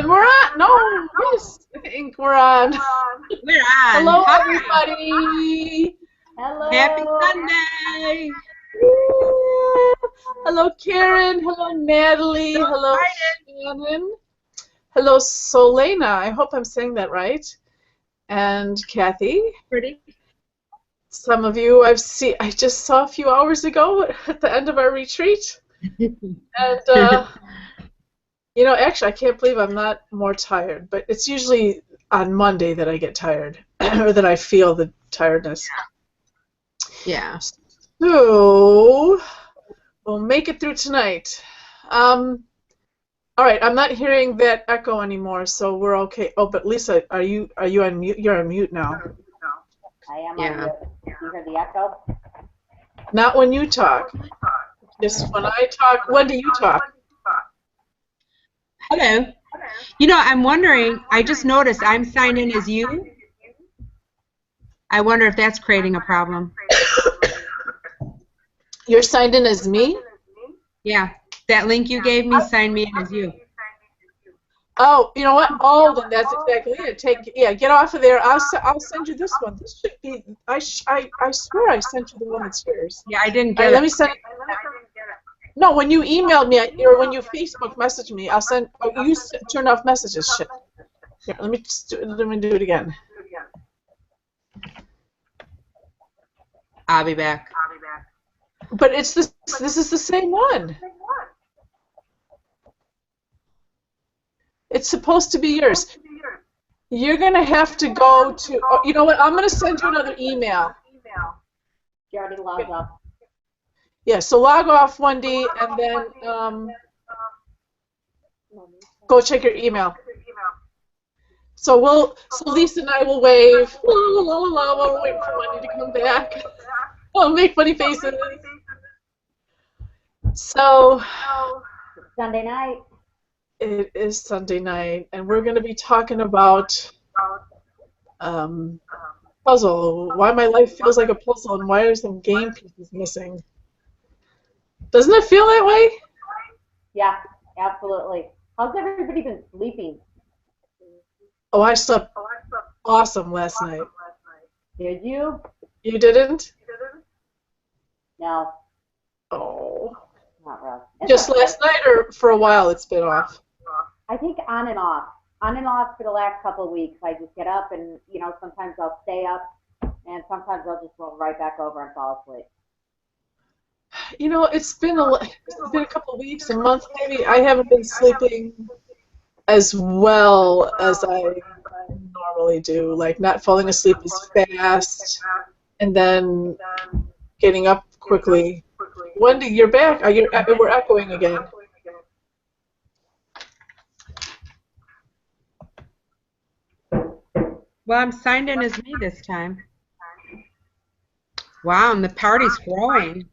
And we're on. No, yes, I think we're on. We're on. Hello, Hi. everybody. Hello. Happy Sunday. Hello, Karen. Hello, Natalie. So Hello, excited. Shannon. Hello, Solena. I hope I'm saying that right. And Kathy. Pretty. Some of you I just saw a few hours ago at the end of our retreat. And, you know, actually, I can't believe I'm not more tired, but it's usually on Monday that I get tired, or that I feel the tiredness. Yeah. So, we'll make it through tonight. All right, I'm not hearing that echo anymore, so we're okay. Oh, but Lisa, are you on mute? You're on mute now. I am Yeah. on mute. You hear the echo? Not when you talk. Just when I talk. When do you talk? Hello. You know, I'm wondering, I just noticed I'm signed in as you. I wonder if that's creating a problem. You're signed in as me? Yeah. That link you gave me signed me in as you. Oh, you know what? Oh, then that's exactly it. Get off of there. I'll send you this one. This should be. I swear I sent you the one that's yours. Yeah, I didn't All right, get let it. me send. No, when you emailed me or when you Facebook messaged me, I'll send. Oh, you turned off messages. Shit. Here, let me do it again. I'll be back. But it's this. This is the same one. It's supposed to be yours. You're gonna have to go to. Oh, you know what? I'm gonna send you another email. She already logged off. Yeah. So log off, Wendy, and then go check your email. So Lisa and I will wave. La la la la la. While we're waiting for Wendy to come back. I'll make funny faces. So. It's Sunday night. It is Sunday night, and we're going to be talking about puzzle. Why my life feels like a puzzle, and why are some game pieces missing? Doesn't it feel that way? Yeah, absolutely. How's everybody been sleeping? Oh, I slept awesome last night. Did you? You didn't? No, Oh. not really. Just last night, or for a while it's been off? I think on and off. On and off for the last couple of weeks. I just get up and, you know, sometimes I'll stay up and sometimes I'll just roll right back over and fall asleep. You know, it's been a couple of weeks, a month maybe. I haven't been sleeping as well as I normally do, like not falling asleep as fast and then getting up quickly. Wendy, you're back. We're echoing again. Well, I'm signed in as me this time. Wow, and the party's growing.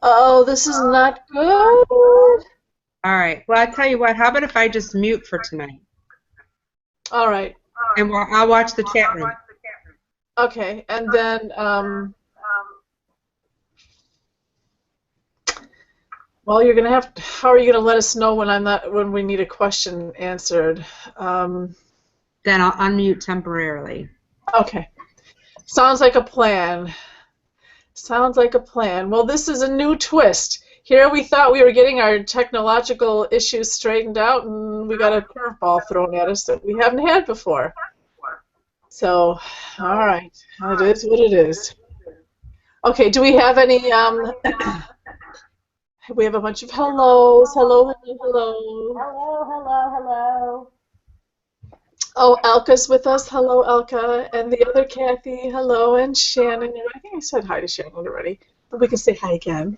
Oh, this is not good. All right. Well, I'll tell you what. How about if I just mute for tonight? All right. And I'll watch the chat room. Okay, and then well, you're gonna have. How are you gonna let us know when we need a question answered? Then I'll unmute temporarily. Okay. Sounds like a plan. Sounds like a plan. Well, this is a new twist. Here we thought we were getting our technological issues straightened out, and we got a curveball thrown at us that we haven't had before. So, all right. It is what it is. Okay, do we have any, we have a bunch of hellos. Hello, hello, hello. Hello, hello, hello. Oh, Elka's with us. Hello, Elka. And the other Kathy. Hello. And Shannon. I think I said hi to Shannon already, but we can say hi again.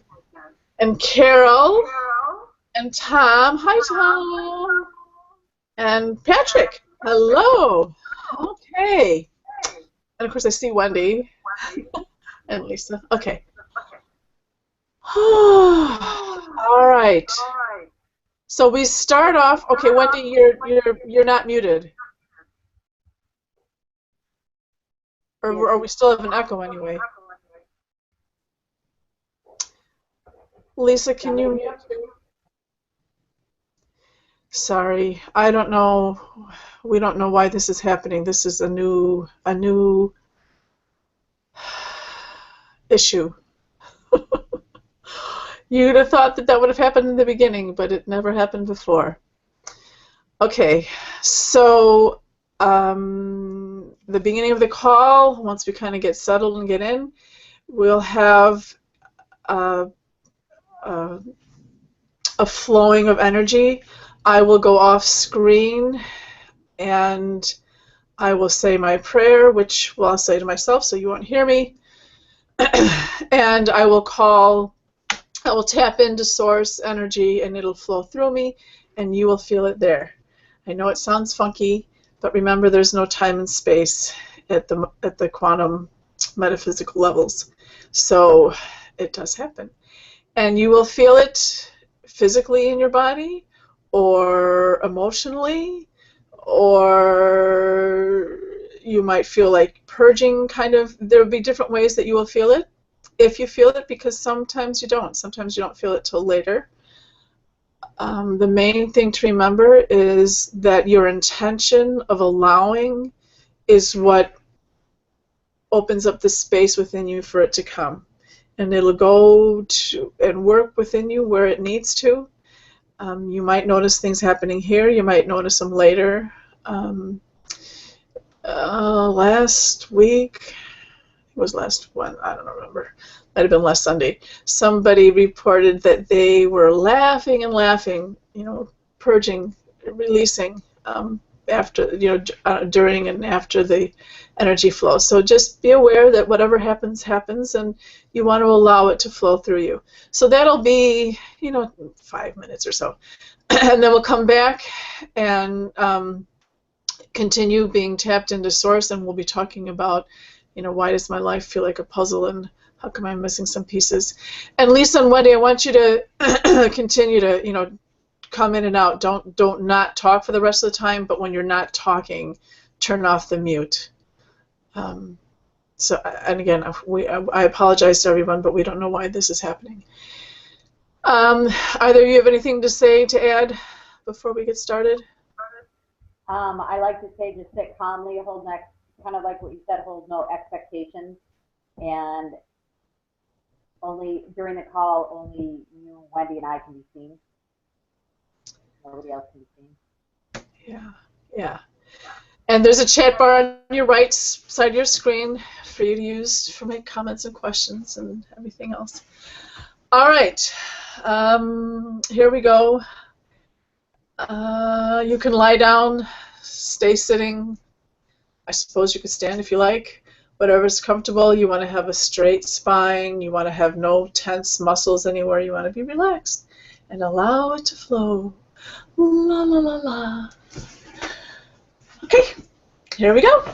And Carol. And Tom. Hi, Tom. And Patrick. Hello. Okay. And of course, I see Wendy and Lisa. Okay. All right. So we start off. Okay, Wendy, you're not muted. Or we still have an echo anyway. Lisa, can you mute? Sorry. I don't know. We don't know why this is happening. This is a new issue. You'd have thought that that would have happened in the beginning, but it never happened before. Okay, so the beginning of the call, once we kind of get settled and get in, we'll have uh, uh, a flowing of energy. I will go off screen and I will say my prayer, which I'll say to myself so you won't hear me. And I will tap into source energy and it'll flow through me and you will feel it there. I know it sounds funky, but remember there's no time and space at the quantum metaphysical levels. So it does happen. And you will feel it physically in your body or emotionally, or you might feel like purging kind of. There will be different ways that you will feel it if you feel it, because sometimes you don't. Sometimes you don't feel it till later. The main thing to remember is that your intention of allowing is what opens up the space within you for it to come. And it'll go to and work within you where it needs to. You might notice things happening here. You might notice them later. Last week, it was last one, I don't remember. Might have been last Sunday. Somebody reported that they were laughing and laughing, purging, releasing after, during and after the energy flow. So just be aware that whatever happens, happens, and you want to allow it to flow through you. So that'll be, 5 minutes or so. And then we'll come back and continue being tapped into source, and we'll be talking about, why does my life feel like a puzzle and how come I'm missing some pieces. And Lisa and Wendy, I want you to continue to, come in and out. Don't not talk for the rest of the time, but when you're not talking, turn off the mute. So, and again, I apologize to everyone, but we don't know why this is happening. Either of you have anything to say, to add before we get started? I like to say just sit calmly, hold next, kind of like what you said, hold no expectations, and only during the call, only you, Wendy, and I can be seen. Nobody else can be seen. Yeah. And there's a chat bar on your right side of your screen for you to use for make comments and questions and everything else. All right, here we go. You can lie down, stay sitting. I suppose you could stand if you like. Whatever's comfortable. You want to have a straight spine. You want to have no tense muscles anywhere. You want to be relaxed and allow it to flow. La la la la. Okay, here we go.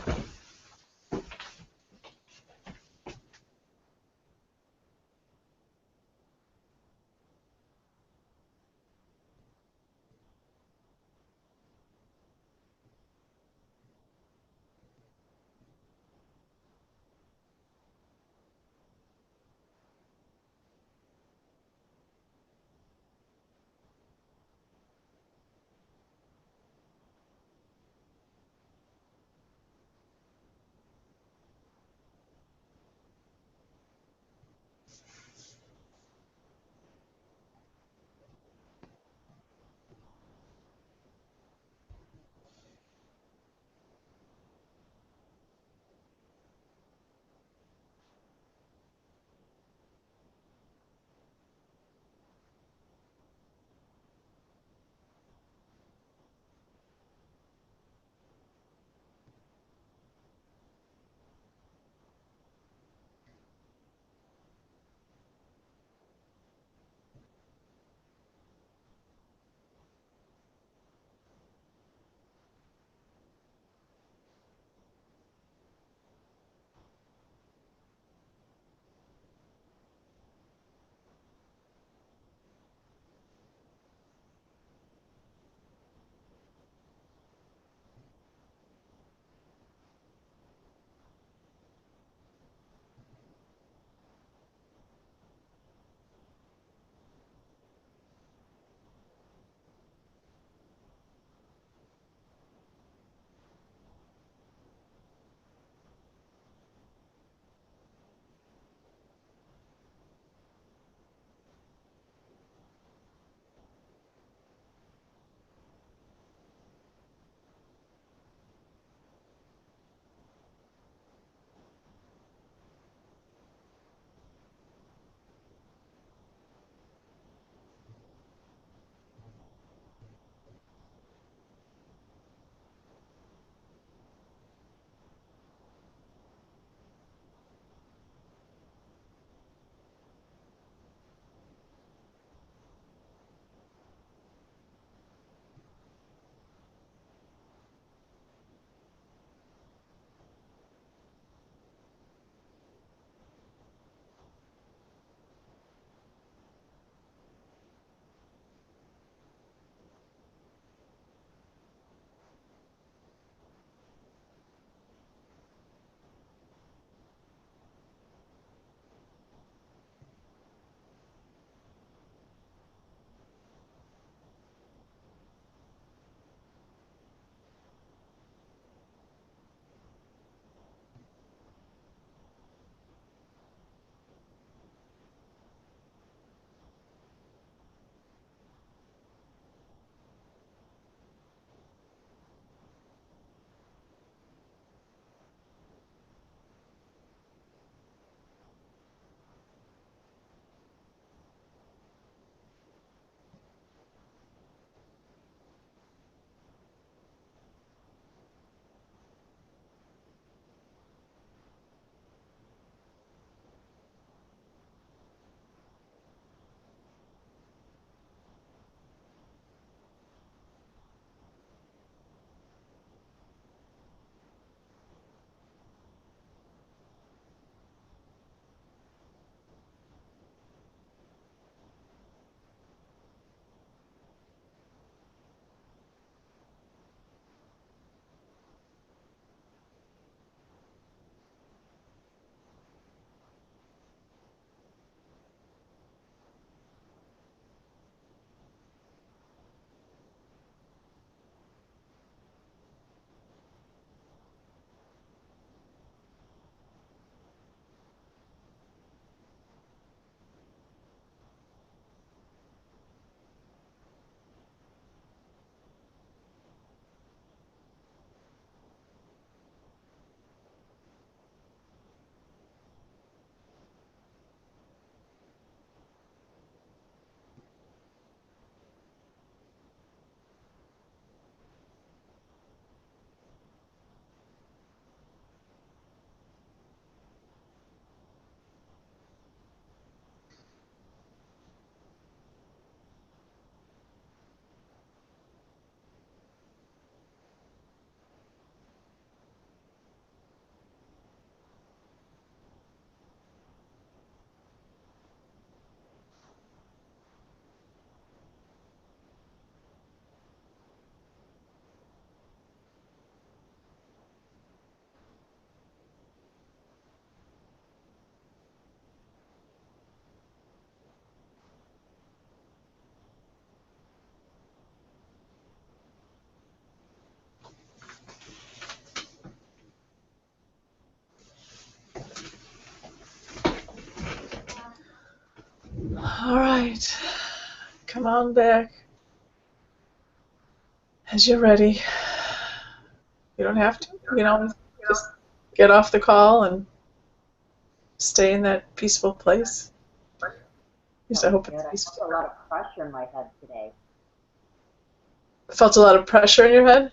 Come on back as you're ready. You don't have to, just get off the call and stay in that peaceful place. At least I hope it's peaceful. I felt a lot of pressure in my head today. Felt a lot of pressure in your head?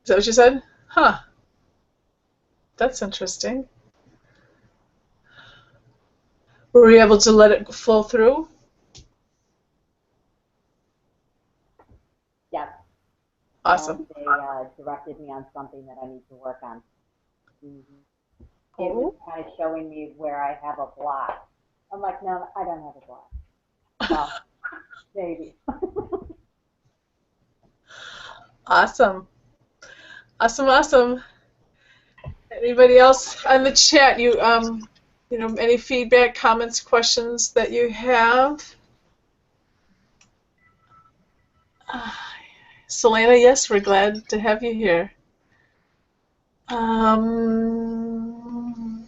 Is that what you said? Huh. That's interesting. Were you able to let it flow through? Yes. Awesome. They directed me on something that I need to work on. Mm-hmm. It was kind of showing me where I have a block. I'm like, no, I don't have a block. Well, maybe. Awesome. Awesome. Anybody else on the chat? Any feedback, comments, questions that you have? Selena, yes, we're glad to have you here. I'm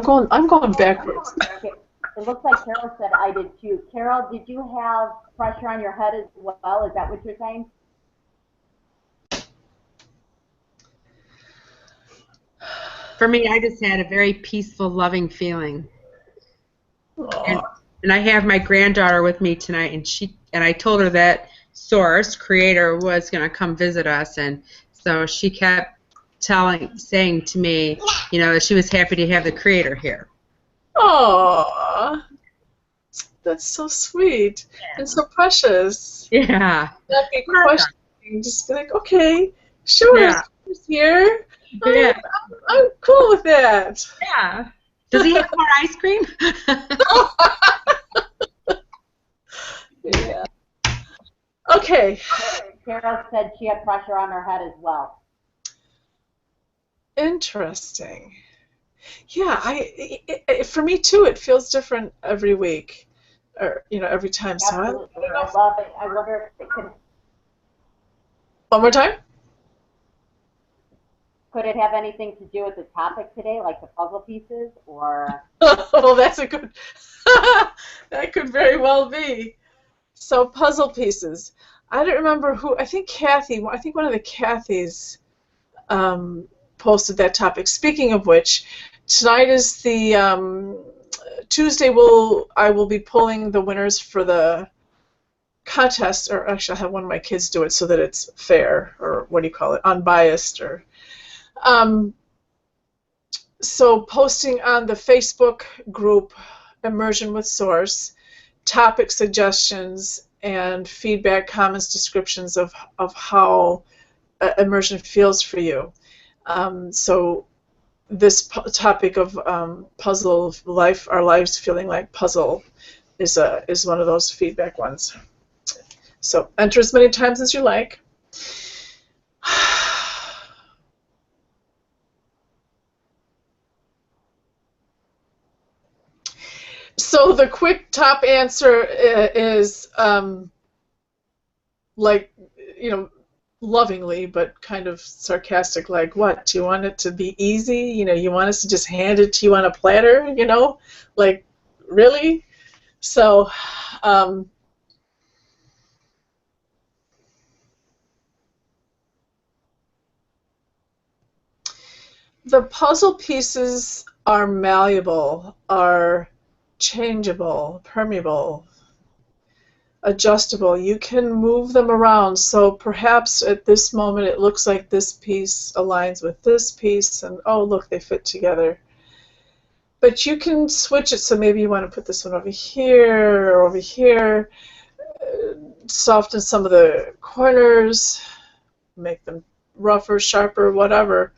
going backwards. It looks like Carol said I did too. Carol, did you have pressure on your head as well? Is that what you're saying? For me, I just had a very peaceful, loving feeling. And I have my granddaughter with me tonight, and I told her that Source, Creator, was going to come visit us, and so she kept saying to me, that she was happy to have the Creator here. Aww, that's so sweet and so precious. Yeah. Not be questioning, just be like, okay, sure, he's here. Yeah. I'm cool with that. Yeah. Does he have more ice cream? Yeah. Okay. Carol said she had pressure on her head as well. Interesting. Yeah, for me too, it feels different every week, or every time. Absolutely. So I love it. I wonder if it could. One more time. Could it have anything to do with the topic today, like the puzzle pieces, or? Well, that's a good. That could very well be. So puzzle pieces. I don't remember who. I think Kathy. I think one of the Kathys posted that topic. Speaking of which, tonight is the Tuesday. I will be pulling the winners for the contest, or actually, I'll have one of my kids do it so that it's fair, or what do you call it, unbiased, or. So posting on the Facebook group Immersion with Source, topic suggestions and feedback, comments, descriptions of how immersion feels for you. So this topic of puzzle life, our lives feeling like puzzle, is one of those feedback ones. So enter as many times as you like. So the quick top answer is lovingly, but kind of sarcastic, like, what? Do you want it to be easy? You want us to just hand it to you on a platter? Like, really? So, the puzzle pieces are malleable, are changeable, permeable, adjustable. You can move them around. So perhaps at this moment it looks like this piece aligns with this piece, and oh, look, they fit together. But you can switch it, so maybe you want to put this one over here or over here, soften some of the corners, make them rougher, sharper, whatever.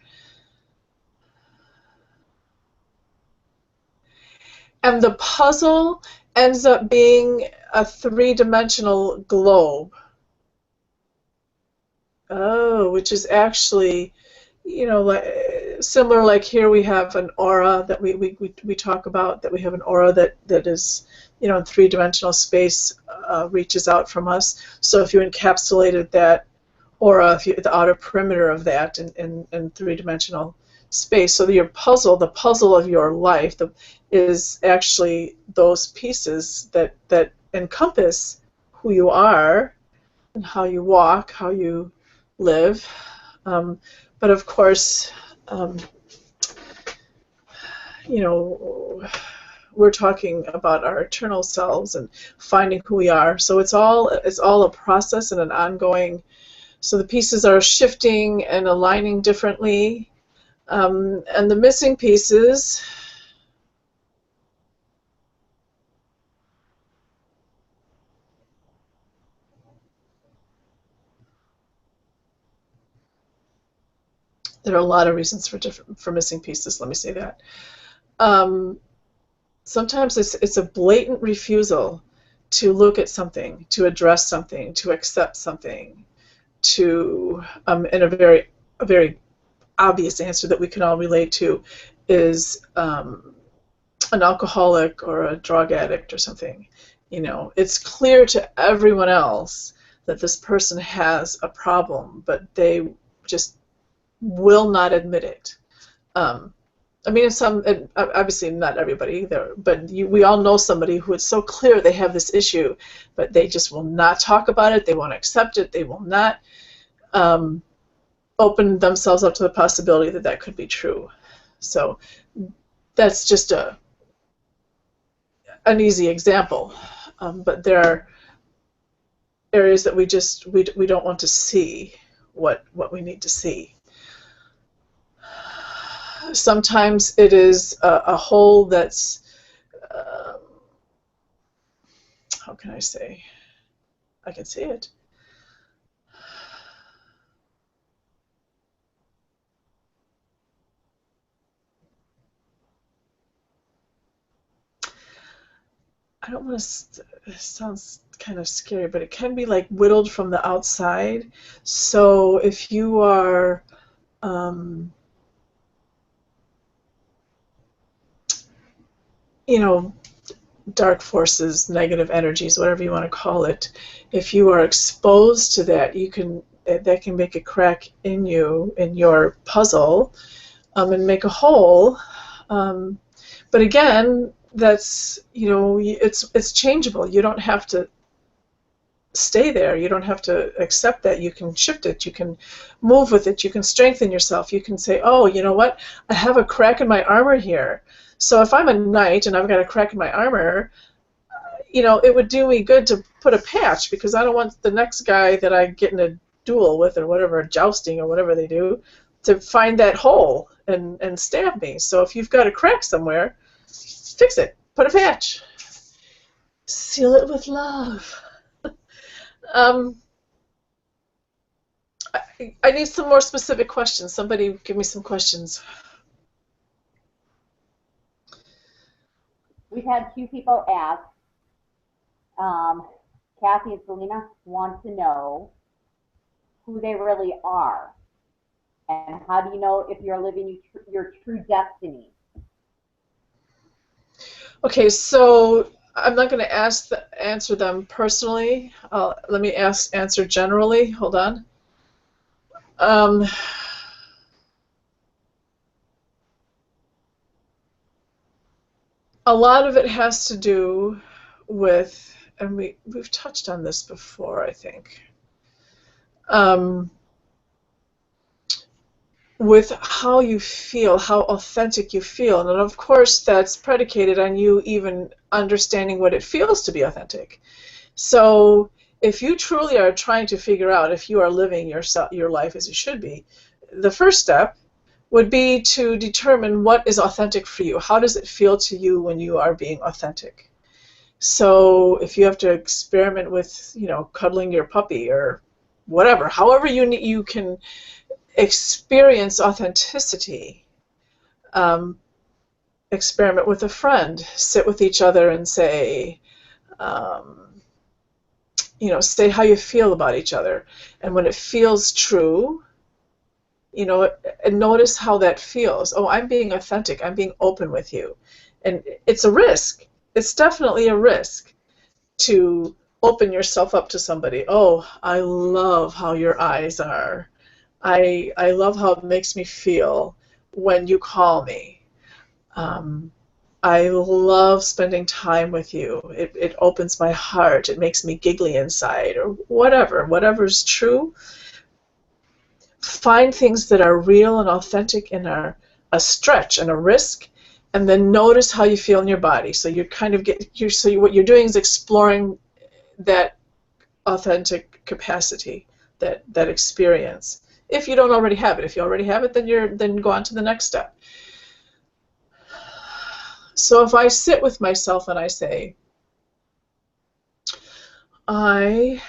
And the puzzle ends up being a three-dimensional globe. Oh, which is actually, similar, like here we have an aura that we talk about, that we have an aura that is, in three-dimensional space, reaches out from us. So if you encapsulated that aura, the outer perimeter of that in three-dimensional space. So your puzzle, the puzzle of your life, is actually those pieces that encompass who you are and how you walk, how you live. But of course, you know, we're talking about our eternal selves and finding who we are. So it's all a process and an ongoing. So the pieces are shifting and aligning differently, and the missing pieces. There are a lot of reasons for missing pieces. Let me say that. Sometimes it's a blatant refusal to look at something, to address something, to accept something, to and a very obvious answer that we can all relate to is an alcoholic or a drug addict or something. You know, it's clear to everyone else that this person has a problem, but they just will not admit it. I mean, obviously not everybody there, but we all know somebody who it's so clear they have this issue, but they just will not talk about it. They won't accept it. They will not open themselves up to the possibility that that could be true. So that's just an easy example, but there are areas that we don't want to see what we need to see. Sometimes it is a hole that's, how can I say? I can see it. I don't want to, it sounds kind of scary, but it can be like whittled from the outside. So if you are, you know, dark forces, negative energies, whatever you want to call it, if you are exposed to that, that can make a crack in your puzzle, and make a hole. But again, that's, it's changeable. You don't have to stay there. You don't have to accept that. You can shift it. You can move with it. You can strengthen yourself. You can say, oh, you know what? I have a crack in my armor here. So if I'm a knight and I've got a crack in my armor, it would do me good to put a patch, because I don't want the next guy that I get in a duel with or whatever, jousting or whatever they do, to find that hole and stab me. So if you've got a crack somewhere, fix it. Put a patch. Seal it with love. I need some more specific questions. Somebody give me some questions. We've had two people ask. Kathy and Selena want to know who they really are, and how do you know if you're living your true destiny? Okay, so I'm not going to answer them personally. Let me answer generally. Hold on. A lot of it has to do with, and we've touched on this before, I think, with how you feel, how authentic you feel. And of course, that's predicated on you even understanding what it feels to be authentic. So if you truly are trying to figure out if you are living your life as you should be, the first step would be to determine what is authentic for you. How does it feel to you when you are being authentic? So if you have to experiment with, cuddling your puppy or whatever, however you can experience authenticity, experiment with a friend, sit with each other and say, say how you feel about each other. And when it feels true, and notice how that feels. Oh, I'm being authentic. I'm being open with you. And it's a risk. It's definitely a risk to open yourself up to somebody. Oh, I love how your eyes are. I love how it makes me feel when you call me. I love spending time with you. It opens my heart. It makes me giggly inside, or whatever's true. Find things that are real and authentic and are a stretch and a risk, and then notice how you feel in your body. So you kind of what you're doing is exploring that authentic capacity, that experience. If you don't already have it, if you already have it, then go on to the next step. So if I sit with myself and I say, I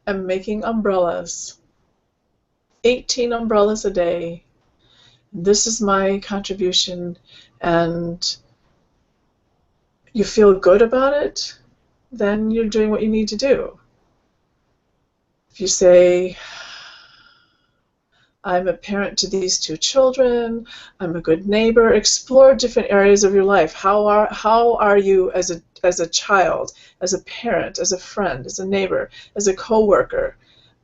am making umbrellas, 18 umbrellas a day. This is my contribution, and you feel good about it, then you're doing what you need to do. If you say, I'm a parent to these 2 children, I'm a good neighbor, explore different areas of your life. How are you as a child, as a parent, as a friend, as a neighbor, as a coworker?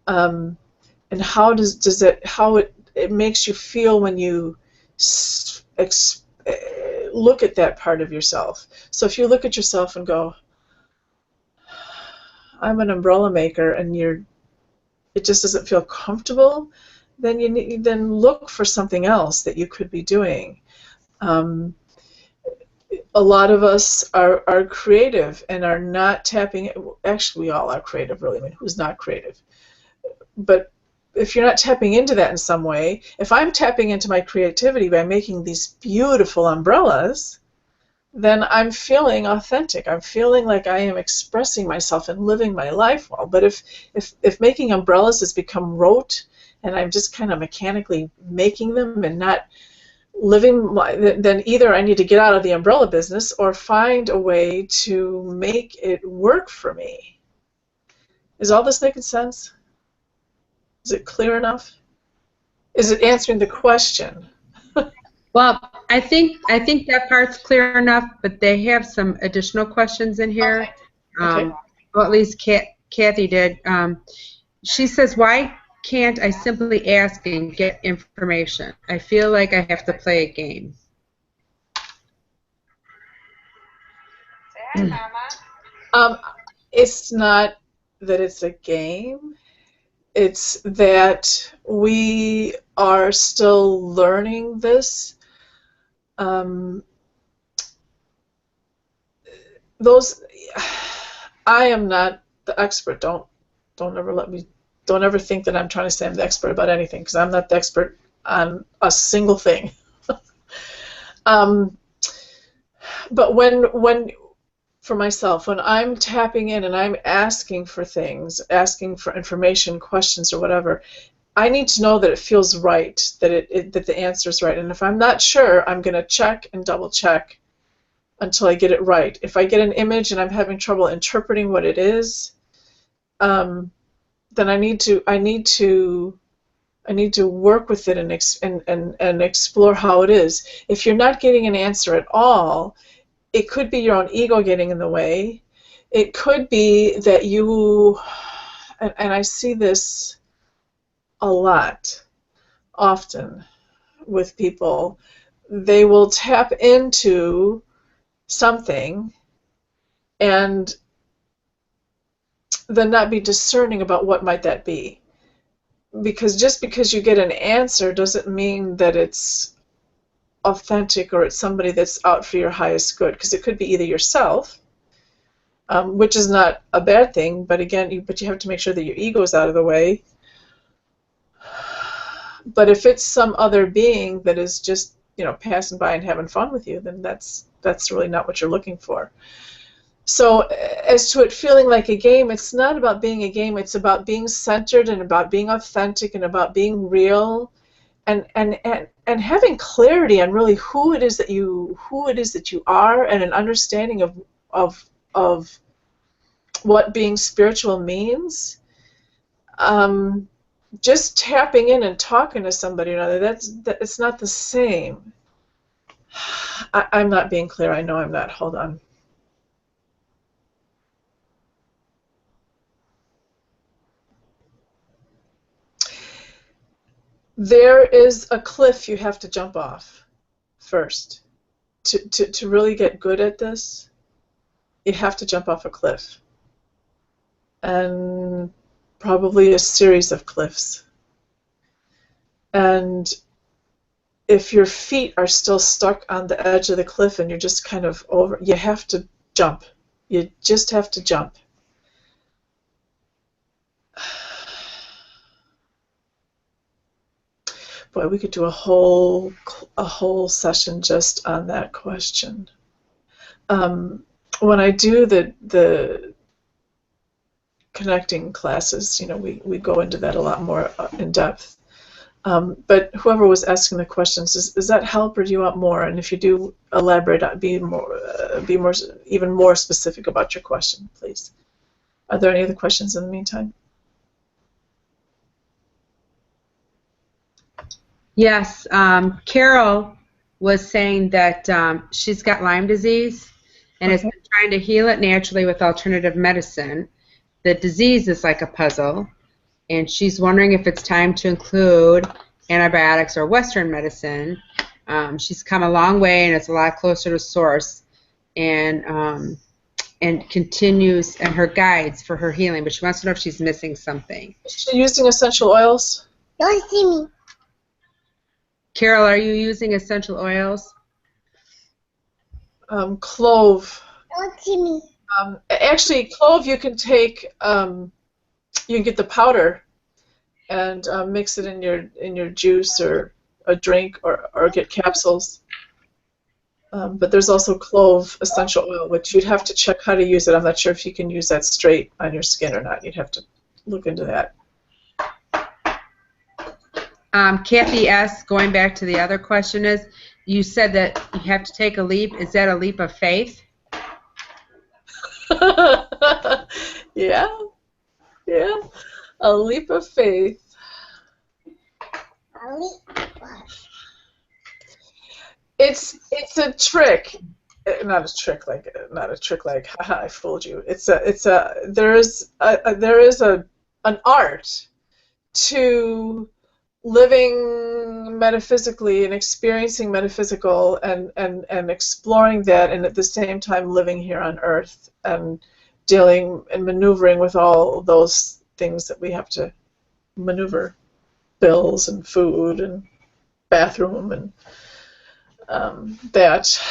And how it makes you feel when you look at that part of yourself. So if you look at yourself and go, I'm an umbrella maker, and it just doesn't feel comfortable, then then look for something else that you could be doing. A lot of us are creative and are not tapping. Actually, we all are creative, really. I mean, who's not creative? But if you're not tapping into that in some way, if I'm tapping into my creativity by making these beautiful umbrellas, then I'm feeling authentic. I'm feeling like I am expressing myself and living my life well. But if making umbrellas has become rote, and I'm just kind of mechanically making them and not living, then either I need to get out of the umbrella business or find a way to make it work for me. Is all this making sense? Is it clear enough? Is it answering the question? Well, I think that part's clear enough, but they have some additional questions in here. Okay. Well, at least Kathy did. She says, why can't I simply ask and get information? I feel like I have to play a game. Say hi, Mama. It's not that it's a game. It's that we are still learning this. I am not the expert. Don't ever think that I'm trying to say I'm the expert about anything, because I'm not the expert on a single thing. But when for myself, when I'm tapping in and I'm asking for things, asking for information, questions, or whatever, I need to know that it feels right, that the answer is right. And if I'm not sure, I'm going to check and double check until I get it right. If I get an image and I'm having trouble interpreting what it is, then I need to work with it and explore how it is. If you're not getting an answer at all, it could be your own ego getting in the way. It could be that you, and I see this a lot, often, with people. They will tap into something and then not be discerning about what might that be. Because just because you get an answer doesn't mean that it's authentic or it's somebody that's out for your highest good, because it could be either yourself, which is not a bad thing, but again, you have to make sure that your ego is out of the way. But if it's some other being that is just, passing by and having fun with you, then that's really not what you're looking for. So as to it feeling like a game, it's not about being a game. It's about being centered and about being authentic and about being real, and having clarity on really who it is that you are, and an understanding of what being spiritual means. Just tapping in and talking to somebody or another, it's not the same. I'm not being clear. I know I'm not. Hold on. There is a cliff you have to jump off first. To really get good at this, you have to jump off a cliff. And probably a series of cliffs. And if your feet are still stuck on the edge of the cliff and you're just kind of over, you have to jump. You just have to jump. Boy, we could do a whole session just on that question. When I do the connecting classes, we go into that a lot more in depth. But whoever was asking the questions, does that help, or do you want more? And if you do, elaborate, be even more specific about your question, please. Are there any other questions in the meantime? Yes, Carol was saying that she's got Lyme disease and has been trying to heal it naturally with alternative medicine. The disease is like a puzzle, and she's wondering if it's time to include antibiotics or Western medicine. She's come a long way, and it's a lot closer to source, and continues and her guides for her healing, but she wants to know if she's missing something. Is she using essential oils? Don't see me. Carol, are you using essential oils? Clove. Don't see me. Actually, clove you can take. You can get the powder and mix it in your juice or a drink, or get capsules. But there's also clove essential oil, which you'd have to check how to use it. I'm not sure if you can use that straight on your skin or not. You'd have to look into that. Kathy S., going back to the other question, is you said that you have to take a leap. Is that a leap of faith? Yeah, a leap of faith. A leap. It's a trick, not a trick like haha, I fooled you. There is an art to living metaphysically and experiencing metaphysical and exploring that, and at the same time living here on Earth and dealing and maneuvering with all those things that we have to maneuver, bills and food and bathroom and that.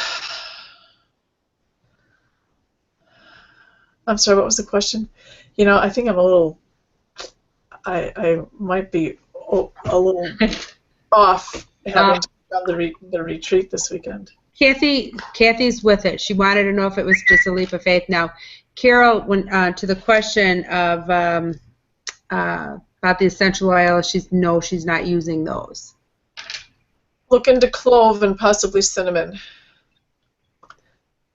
I'm sorry, what was the question? I think I'm a little, I might be a little off having done the retreat this weekend. Kathy's with it. She wanted to know if it was just a leap of faith. Now, Carol, to the question of about the essential oil, she's not using those. Look into clove and possibly cinnamon.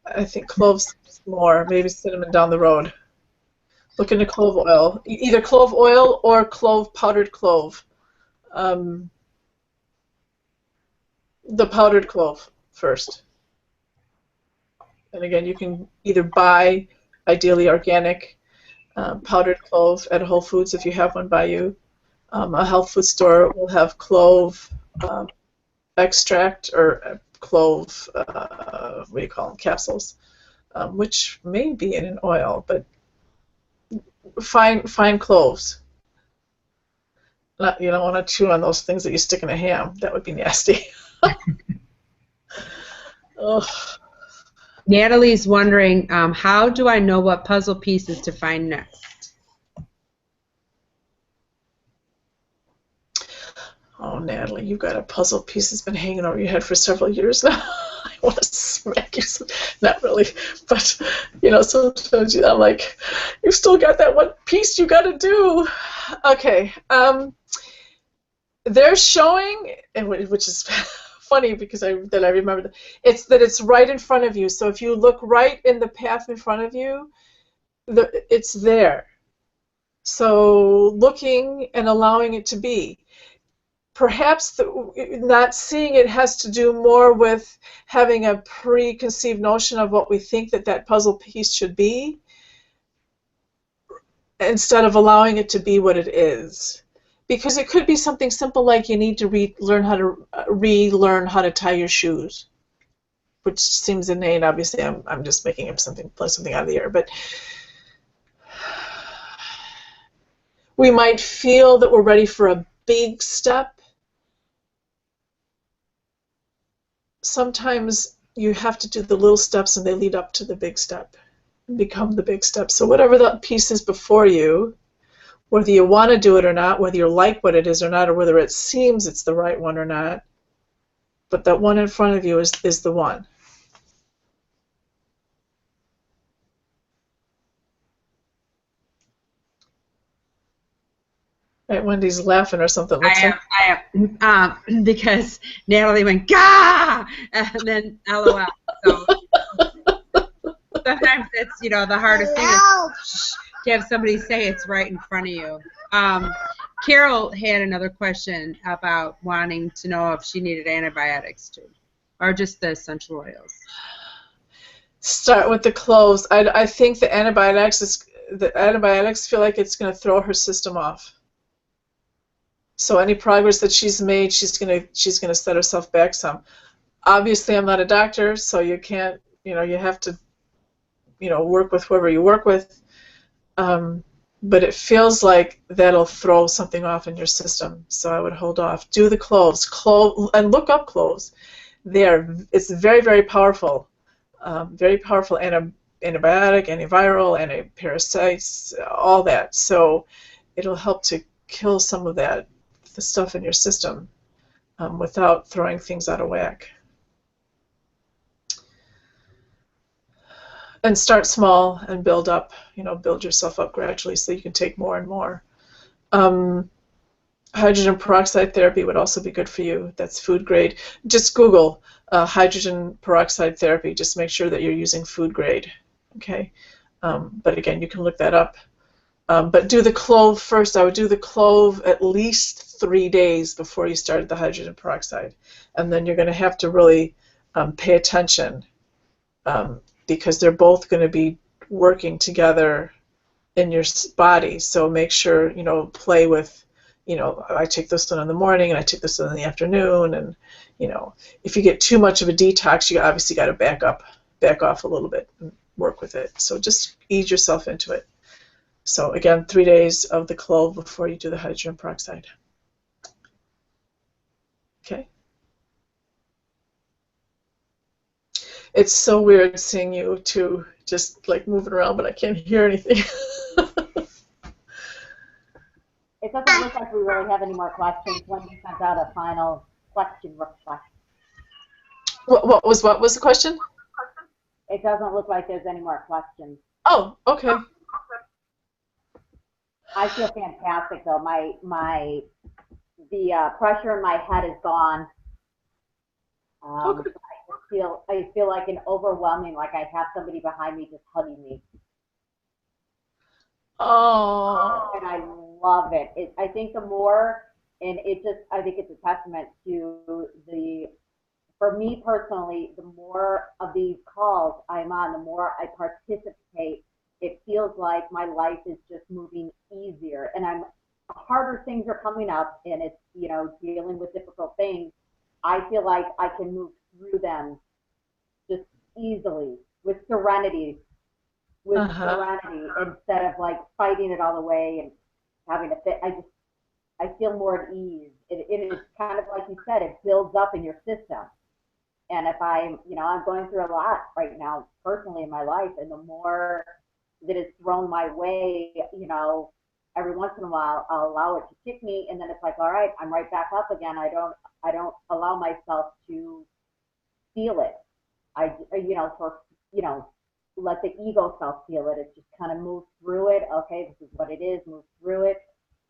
I think clove's more, maybe cinnamon down the road. Look into clove oil, either clove oil or powdered clove. The powdered clove first. And again, you can either buy, ideally organic, powdered clove at Whole Foods if you have one by you. A health food store will have clove extract or clove, what do you call them, capsules, which may be in an oil, but fine cloves. You don't want to chew on those things that you stick in a ham. That would be nasty. Ugh. Natalie's wondering, how do I know what puzzle pieces to find next? Oh, Natalie, you've got a puzzle piece that's been hanging over your head for several years now. I want to smack you. Not really, but, sometimes I'm like, you've still got that one piece you got to do. Okay. They're showing, which is funny because I remember that it's right in front of you. So if you look right in the path in front of you, it's there. So looking and allowing it to be. Perhaps not seeing it has to do more with having a preconceived notion of what we think that puzzle piece should be, instead of allowing it to be what it is. Because it could be something simple like you need to relearn how to tie your shoes, which seems inane. Obviously, I'm just making up something out of the air, but we might feel that we're ready for a big step. Sometimes you have to do the little steps and they lead up to the big step and become the big step. So whatever the piece is before you, whether you want to do it or not, whether you like what it is or not, or whether it seems it's the right one or not, but that one in front of you is the one. Right, Wendy's laughing or something. I am, because Natalie went, "Gah!" and then LOL. So sometimes it's, the hardest thing is to have somebody say it's right in front of you. Carol had another question about wanting to know if she needed antibiotics too, or just the essential oils. Start with the cloves. I think the antibiotics feel like it's going to throw her system off. So any progress that she's made, she's gonna set herself back some. Obviously, I'm not a doctor, so you can't, you have to, work with whoever you work with. But it feels like that'll throw something off in your system. So I would hold off. Do the cloves, and look up cloves. It's very, very powerful. Very powerful antibiotic, antiviral, anti-parasites, all that. So it'll help to kill some of the stuff in your system without throwing things out of whack. And start small and build up, build yourself up gradually so you can take more and more. Hydrogen peroxide therapy would also be good for you. That's food grade. Just Google hydrogen peroxide therapy. Just make sure that you're using food grade. Okay. But again, you can look that up. But do the clove first. I would do the clove at least 3 days before you started the hydrogen peroxide. And then you're going to have to really pay attention because they're both going to be working together in your body. So make sure, play with, I take this one in the morning and I take this one in the afternoon. And, if you get too much of a detox, you obviously got to back off a little bit and work with it. So just ease yourself into it. So again, 3 days of the clove before you do the hydrogen peroxide. Okay. It's so weird seeing you two just like moving around, but I can't hear anything. It doesn't look like we really have any more questions. When you sent out a final question request. What was the question? It doesn't look like there's any more questions. Oh, okay. I feel fantastic though. The pressure in my head is gone. Okay. I feel like an overwhelming, like I have somebody behind me just hugging me. Oh. And I love it. I think the more, and I think it's a testament to for me personally, the more of these calls I'm on, the more I participate, it feels like my life is just moving easier. And harder things are coming up, and it's, dealing with difficult things. I feel like I can move through them just easily with serenity. Instead of like fighting it all the way and having to fit. I feel more at ease. It is kind of like you said, it builds up in your system. And if I'm going through a lot right now personally in my life, and the more that is thrown my way, every once in a while I'll allow it to kick me, and then it's like, all right, I'm right back up again. I don't allow myself to feel it. Let the ego self feel it. It just kind of moves through it. Okay, this is what it is. Move through it.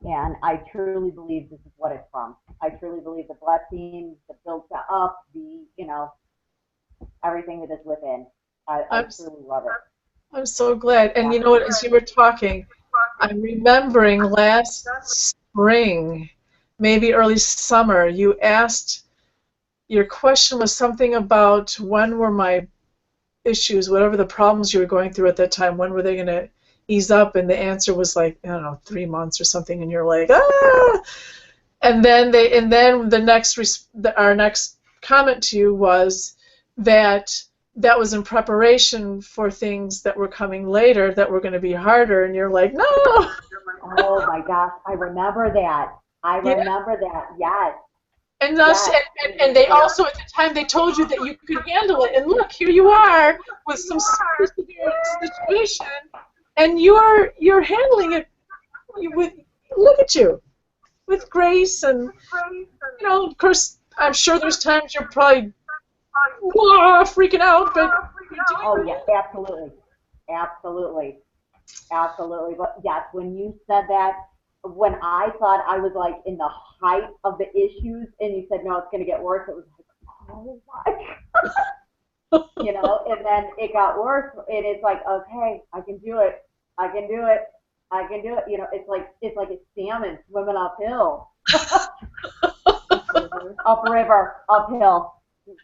And I truly believe this is what it's from. I truly believe the blessings, the builds up, everything that is within. I truly love it. I'm so glad. And you know what, as you were talking, I'm remembering last spring, maybe early summer, you asked, your question was something about when were my issues, whatever the problems you were going through at that time, when were they going to ease up, and the answer was like, I don't know, 3 months or something, and you're like, ah. And then our next comment to you was that that was in preparation for things that were coming later that were going to be harder, and you're like, no. Oh my gosh, I remember that. I remember that. Yes. And thus, Yes. and they also at the time they told you that you could handle it. And look, here you are with some super severe situation, and you're handling it with, look at you, with grace. And you know, of course, I'm sure there's times you're probably freaking out, but oh yes, absolutely, absolutely, absolutely. But yes, when you said that, when I thought I was like in the height of the issues, and you said no, it's going to get worse, it was like, oh my, you know. And then it got worse, and it's like, okay, I can do it, I can do it, I can do it. You know, it's like a salmon swimming uphill, upriver, uphill.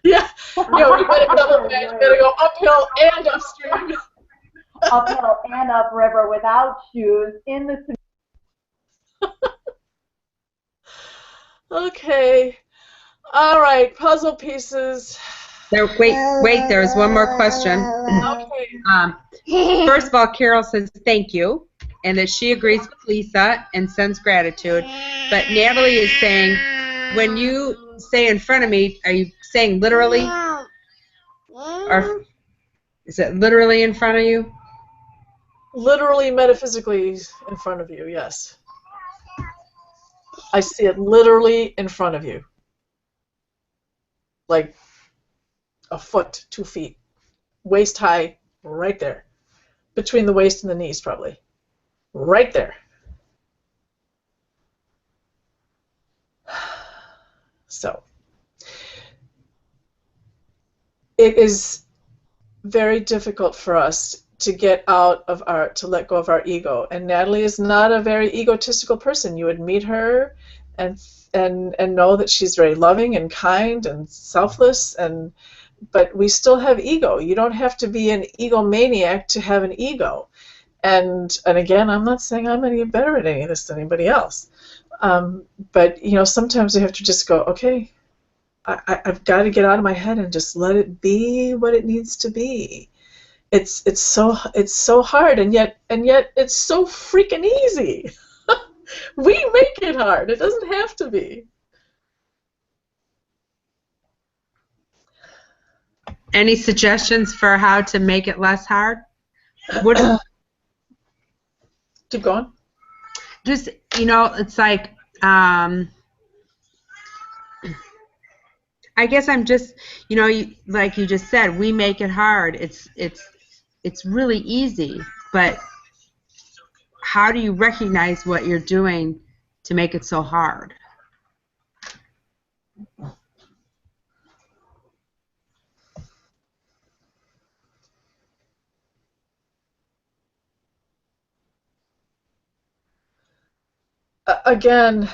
Yeah, you know, you gotta go uphill and upstream. Uphill and upriver without shoes in the. Okay. All right, puzzle pieces. Wait, there's one more question. Okay. First of all, Carol says thank you, and that she agrees with Lisa and sends gratitude. But Natalie is saying, when you say in front of me, are you saying literally? Or is it literally in front of you? Literally, metaphysically in front of you, yes. I see it literally in front of you. Like a foot, 2 feet. Waist high, right there. Between the waist and the knees, probably. Right there. So, it is very difficult for us to get out of to let go of our ego. And Natalie is not a very egotistical person. You would meet her and know that she's very loving and kind and selfless, but we still have ego. You don't have to be an egomaniac to have an ego. And again, I'm not saying I'm any better at any of this than anybody else. But you know, sometimes you have to just go, okay, I've got to get out of my head and just let it be what it needs to be. It's so hard, and yet it's so freaking easy. We make it hard. It doesn't have to be. Any suggestions for how to make it less hard? Keep going. Just, you know, it's like, I guess I'm just, you know, like you just said, we make it hard. It's really easy, but how do you recognize what you're doing to make it so hard? Again,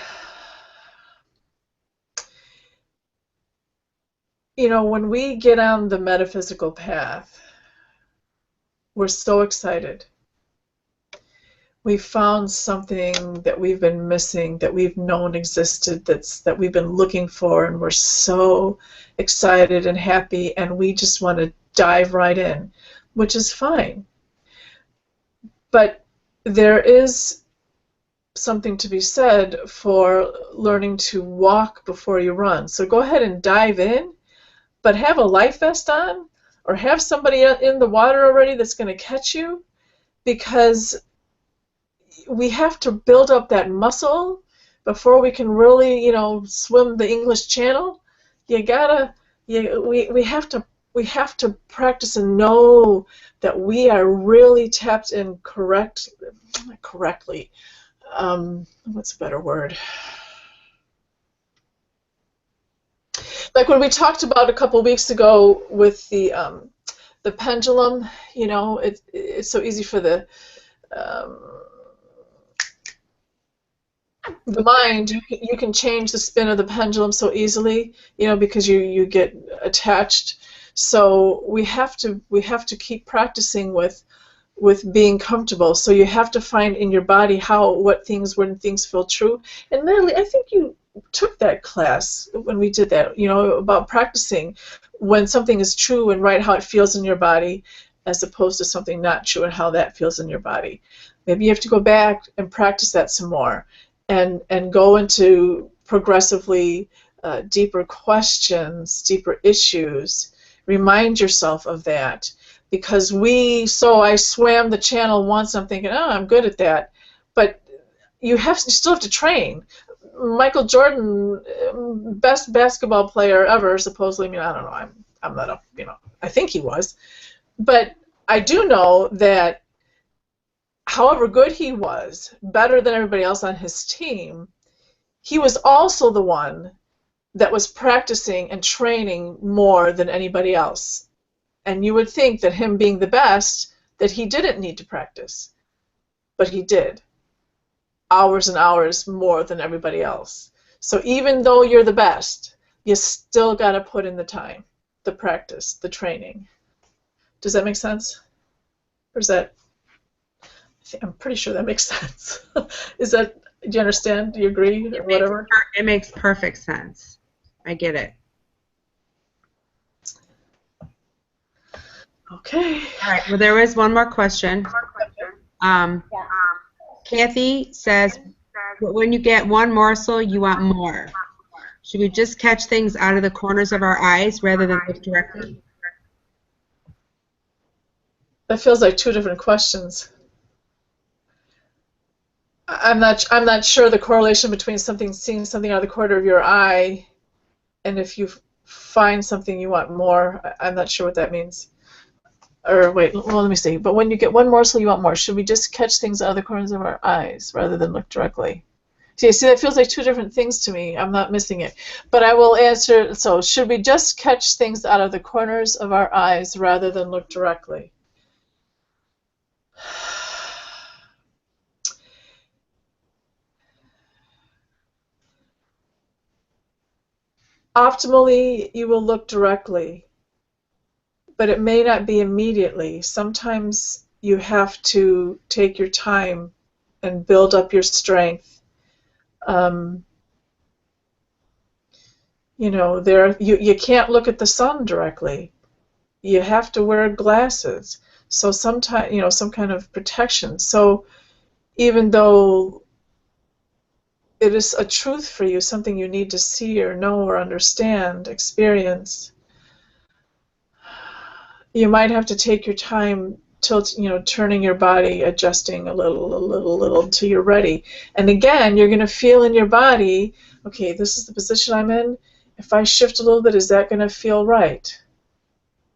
you know, when we get on the metaphysical path, we're so excited. We found something that we've been missing, that we've known existed, that we've been looking for, and we're so excited and happy, and we just want to dive right in, which is fine. But there is something to be said for learning to walk before you run. So go ahead and dive in, but have a life vest on, or have somebody in the water already that's going to catch you, because we have to build up that muscle before we can really, you know, swim the English Channel. We have to practice and know that we are really tapped in correctly. What's a better word? Like when we talked about a couple weeks ago with the pendulum, you know, it's so easy for the mind. You can change the spin of the pendulum so easily, you know, because you get attached. So we have to keep practicing with with being comfortable. So you have to find in your body when things feel true. And Natalie, I think you took that class when we did that, about practicing when something is true and right, how it feels in your body, as opposed to something not true and how that feels in your body. Maybe you have to go back and practice that some more and go into progressively deeper questions, deeper issues. Remind yourself of that. Because I swam the channel once, I'm thinking, oh, I'm good at that. But you still have to train. Michael Jordan, best basketball player ever, supposedly. I mean, I don't know. I'm not I think he was. But I do know that however good he was, better than everybody else on his team, he was also the one that was practicing and training more than anybody else. And you would think that him being the best, that he didn't need to practice. But he did. Hours and hours more than everybody else. So even though you're the best, you still got to put in the time, the practice, the training. Does that make sense? Or is that... I'm pretty sure that makes sense. Do you understand? Do you agree? Or whatever? It makes perfect sense. I get it. Okay. All right. Well, there is one more question. Kathy says, when you get one morsel, you want more. Should we just catch things out of the corners of our eyes rather than look directly? That feels like two different questions. I'm not sure the correlation between seeing something out of the corner of your eye and if you find something you want more. I'm not sure what that means. Or wait, well, let me see. But when you get one morsel, you want more. Should we just catch things out of the corners of our eyes rather than look directly? See, that feels like two different things to me. I'm not missing it. But I will answer, so should we just catch things out of the corners of our eyes rather than look directly? Optimally, you will look directly, but it may not be immediately. Sometimes you have to take your time and build up your strength. You can't look at the sun directly. You have to wear glasses. So sometimes, some kind of protection. So even though it is a truth for you, something you need to see or know or understand, experience, you might have to take your time turning your body, adjusting a little until you're ready. And again, you're going to feel in your body, okay, this is the position I'm in. If I shift a little bit, is that going to feel right?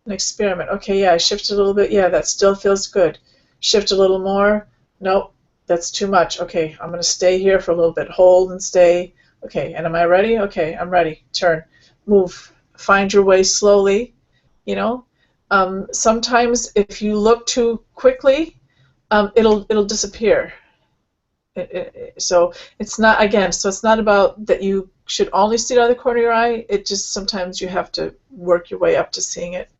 An experiment. Okay, yeah, I shifted a little bit. Yeah, that still feels good. Shift a little more. Nope, that's too much. Okay, I'm going to stay here for a little bit. Hold and stay. Okay, and am I ready? Okay, I'm ready. Turn. Move. Find your way slowly, Sometimes if you look too quickly, it'll disappear. So it's not about that you should only see it out of the corner of your eye. It just sometimes you have to work your way up to seeing it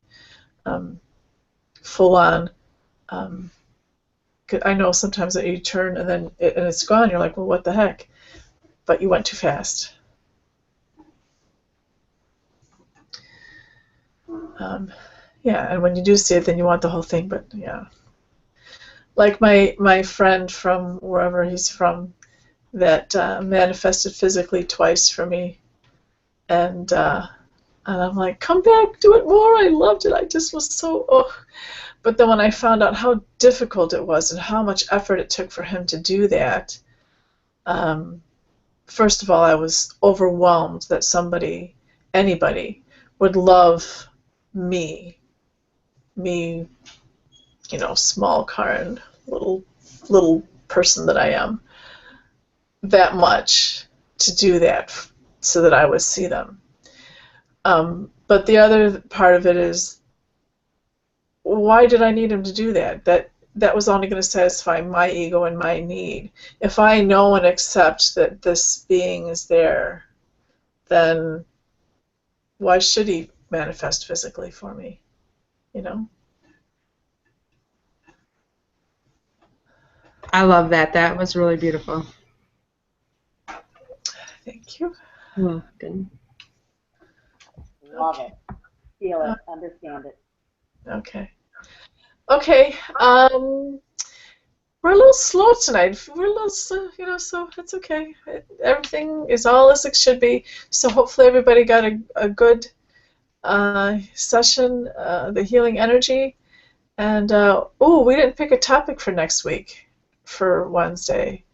full on. 'Cause I know sometimes that you turn and then it's gone. You're like, well, what the heck? But you went too fast. Yeah, and when you do see it, then you want the whole thing. But yeah, like my friend from wherever he's from, that manifested physically twice for me, and I'm like, come back, do it more. I loved it. I just was so. Oh. But then when I found out how difficult it was and how much effort it took for him to do that, first of all, I was overwhelmed that anybody, would love me, small Karen, little person that I am, that much to do that so that I would see them. But the other part of it is, why did I need him to do that? That was only going to satisfy my ego and my need. If I know and accept that this being is there, then why should he manifest physically for me? I love that. That was really beautiful. Thank you. You're welcome. Love it. Feel it. Understand it. Okay. Okay. We're a little slow tonight. We're a little, so it's okay. Everything is all as it should be. So hopefully everybody got a good session, the healing energy. And, we didn't pick a topic for next week, for Wednesday.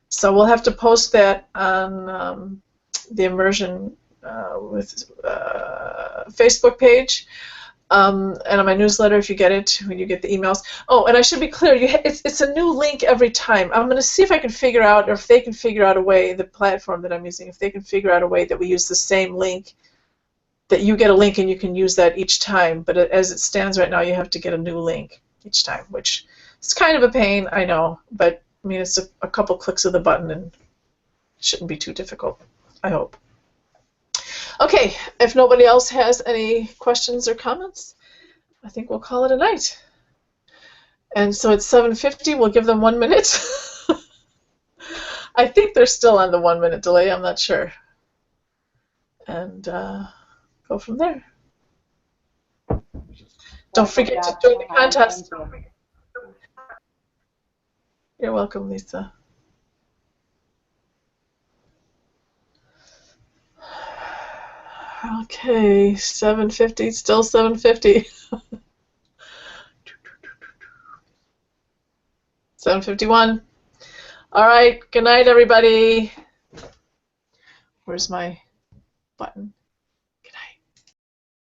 So we'll have to post that on the Immersion with Facebook page. And on my newsletter, if you get it, when you get the emails. Oh, and I should be clear, it's a new link every time. I'm going to see if I can figure out, or if they can figure out a way, the platform that I'm using, if they can figure out a way that we use the same link, that you get a link and you can use that each time. But as it stands right now, you have to get a new link each time, which is kind of a pain, I know. But, I mean, it's a couple clicks of the button and it shouldn't be too difficult, I hope. Okay, if nobody else has any questions or comments, I think we'll call it a night. And so it's 7:50. We'll give them 1 minute. I think they're still on the 1 minute delay. I'm not sure. And go from there. Don't forget to join the contest. You're welcome, Lisa. Okay, 7:50, still 7:50. 7:51. All right, good night, everybody. Where's my button?